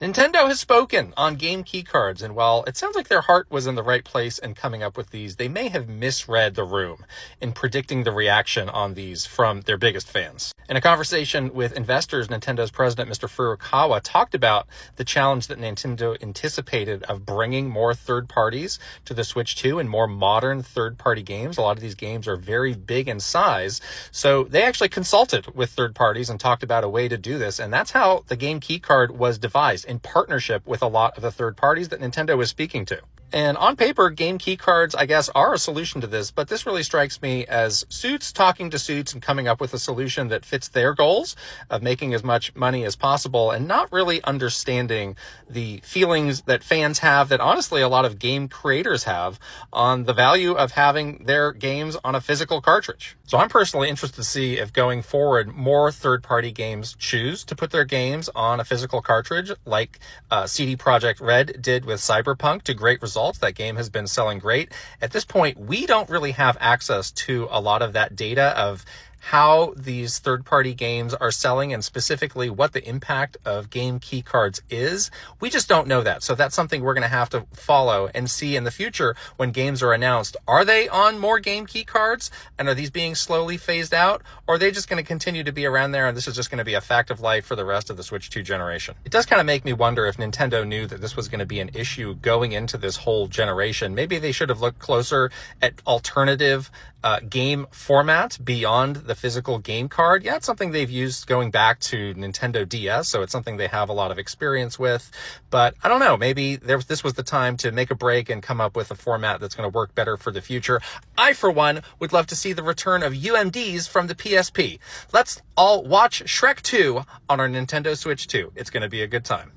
Nintendo has spoken on game key cards, and while it sounds like their heart was in the right place in coming up with these, they may have misread the room in predicting the reaction on these from their biggest fans. In a conversation with investors, Nintendo's president, Mr. Furukawa, talked about the challenge that Nintendo anticipated of bringing more third parties to the Switch 2 and more modern third-party games. A lot of these games are very big in size, so they actually consulted with third parties and talked about a way to do this, and that's how the game key card was devised, in partnership with a lot of the third parties that Nintendo was speaking to. And on paper, game key cards, I guess, are a solution to this, but this really strikes me as Suits talking to Suits and coming up with a solution that fits their goals of making as much money as possible and not really understanding the feelings that fans have, that honestly a lot of game creators have, on the value of having their games on a physical cartridge. So I'm personally interested to see if going forward, more third-party games choose to put their games on a physical cartridge, like CD Projekt Red did with Cyberpunk, to great results. That game has been selling great. At this point, we don't really have access to a lot of that data of how these third-party games are selling and specifically what the impact of game key cards is. We just don't know that. So that's something we're going to have to follow and see in the future when games are announced. Are they on more game key cards, and are these being slowly phased out? Or are they just going to continue to be around there and this is just going to be a fact of life for the rest of the Switch 2 generation? It does kind of make me wonder if Nintendo knew that this was going to be an issue going into this whole generation. Maybe they should have looked closer at alternative game formats beyond the physical game card. Yeah, it's something they've used going back to Nintendo DS, so it's something they have a lot of experience with. But I don't know, maybe this was the time to make a break and come up with a format that's going to work better for the future. I, for one, would love to see the return of UMDs from the PSP. Let's all watch Shrek 2 on our Nintendo Switch 2. It's going to be a good time.